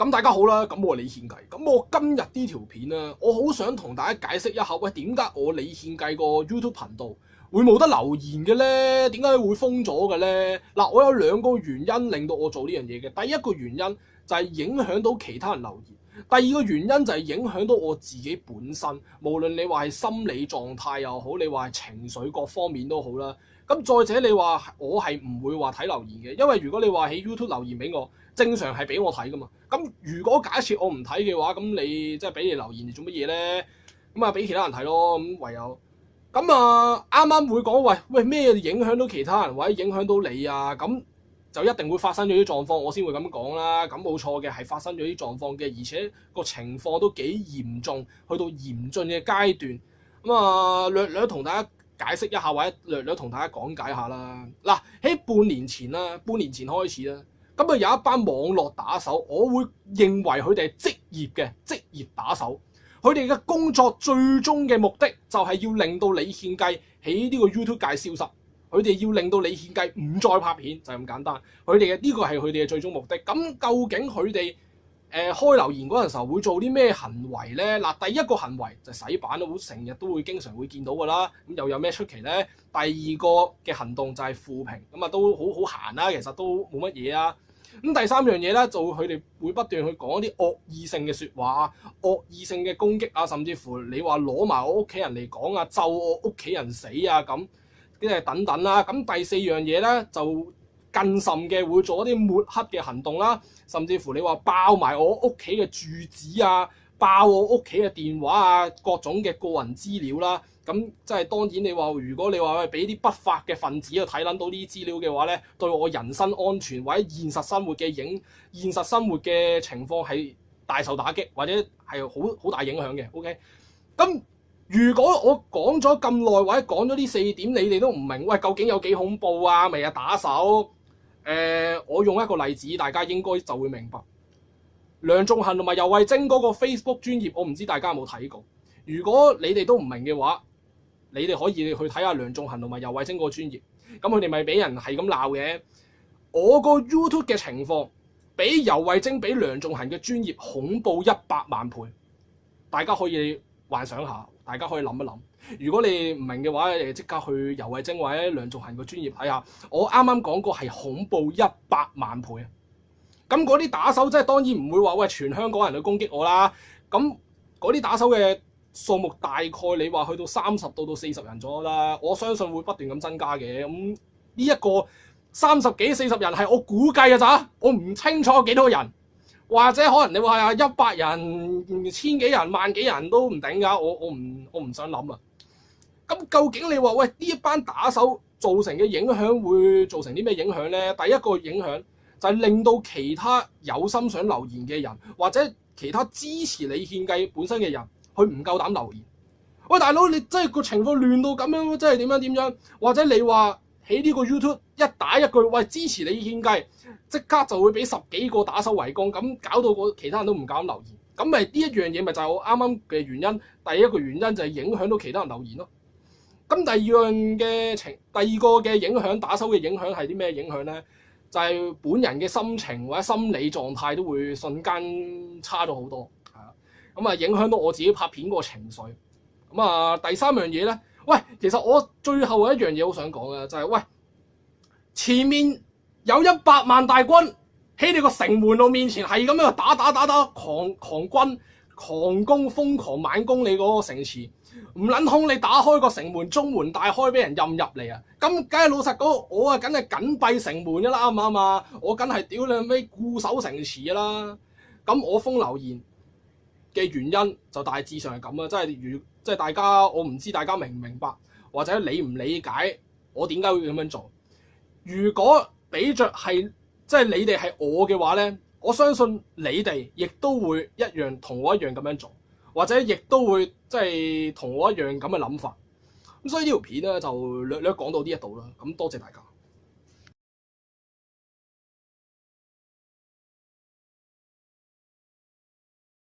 咁大家好啦，咁我李獻計，咁我今日呢條片咧，我好想同大家解釋一下，喂，點解我李獻計個 YouTube 頻道會冇得留言嘅咧？點解會封咗嘅咧？嗱，我有兩個原因令到我做呢樣嘢嘅。第一個原因就係影響到其他人留言，第二個原因就係影響到我自己本身，無論你話係心理狀態又好，你話係情緒各方面都好啦。咁再者，你話我係唔會話睇留言嘅，因為如果你話喺 YouTube 留言俾我，正常係俾我睇噶嘛。咁如果假設我唔睇嘅話，咁你即係俾你留言嚟做乜嘢咧？咁啊俾其他人睇咯。咁唯有咁啊啱啱會講喂咩影響到其他人或者影響到你啊？咁就一定會發生咗啲狀況，我先會咁講啦。咁冇錯嘅，係發生咗啲狀況嘅，而且個情況都幾嚴重，去到嚴峻嘅階段。咁啊略同大家解釋一下，或者略同大家講解下啦。嗱，喺半年前開始啦，咁啊有一班網絡打手，我會認為佢哋係職業打手，佢哋嘅工作最終嘅目的就係要令到李獻計喺呢個 YouTube 界消失，佢哋要令到李獻計唔再拍片，就係咁簡單。佢哋嘅呢個係佢哋嘅最終目的。咁究竟佢哋開留言嗰陣時候會做啲咩行為咧？嗱，第一個行為就係洗版，都成日都會經常會見到噶啦。咁又有咩出奇咧？第二個嘅行動就係負評，咁啊都好閒啦，其實都冇乜嘢啊。咁第三樣嘢咧，就佢哋會不斷去講一啲惡意性嘅説話、惡意性嘅攻擊啊，甚至乎你話攞埋我屋企人嚟講啊，咒我屋企人死啊咁，跟住等等啦。咁第四樣嘢咧就更甚嘅，會做一啲抹黑嘅行動啦，甚至乎你話爆埋我屋企嘅住址啊，爆我屋企嘅電話啊，各種嘅個人資料啦。咁即係當然你話，如果你話俾啲不法嘅分子去睇撚到呢啲資料嘅話咧，對我人身安全或者現實生活嘅情況係大受打擊，或者係好大影響嘅。OK， 咁如果我講咗咁耐，或者講咗呢四點，你哋都唔明，喂，究竟有幾恐怖啊？咪打手？我用一個例子，大家應該就會明白。梁頌恆同埋游蕙禎嗰個 Facebook 專頁，我唔知大家有冇睇過。如果你哋都唔明嘅話，你哋可以去睇下梁頌恆同埋游蕙禎個專頁，咁佢哋咪俾人係咁鬧嘅。我個 YouTube 嘅情況比游蕙禎、比梁頌恆嘅專頁恐怖100萬倍，大家可以幻想下，大家可以諗一諗。如果你唔明嘅話，你即刻去游蕙禎或者梁頌恆個專頁睇下。我啱啱講過係恐怖100萬倍啊！咁嗰啲打手即係當然唔會話喂全香港人去攻擊我啦。咁嗰啲打手嘅數目大概你話去到30到40人左右啦，我相信會不斷咁增加嘅。咁呢一個30幾40人係我估計嘅咋，我唔清楚幾多人，或者可能你話100人、1000幾人、萬幾人都唔頂㗎，我唔想諗啊。咁究竟你話喂呢一班打手造成嘅影響會造成啲咩影響咧？第一個影響就係令到其他有心想留言嘅人，或者其他支持李獻計本身嘅人，佢唔夠膽留言。喂，大佬，你真係個情況亂到咁樣，真係點樣？或者你話喺呢個 YouTube 一打一句喂支持李獻計，即刻就會俾10幾個打手圍攻，咁搞到其他人都唔敢留言。咁咪呢一樣嘢咪就係我啱啱嘅原因。第一個原因就係影響到其他人留言咯。咁第二個嘅影響，打手嘅影響係啲咩影響咧？就係本人嘅心情或者心理狀態都會瞬間差咗好多。咁啊，影響到我自己拍片嗰個情緒。咁啊，第三樣嘢咧，喂，其實我最後一樣嘢好想講嘅就係，喂，前面有100萬大軍喺你個城門路面前係咁樣打，狂軍狂攻，瘋狂猛攻你嗰個城池，唔撚空你打開個城門，中門大開俾人任入嚟啊！咁梗係老實講，我啊梗係緊閉城門㗎啦，啱唔啱啊？我梗係屌你咩固守城池啦！咁我封留言嘅原因就大致上係咁啊，即係大家，我唔知大家明唔明白，或者理唔理解我點解會咁樣做。如果比着係即係你哋係我嘅話咧，我相信你哋亦都會同我一樣咁樣做，或者亦都會即係同我一樣咁嘅諗法。咁所以呢條片咧就略講到呢一度啦。咁多謝大家。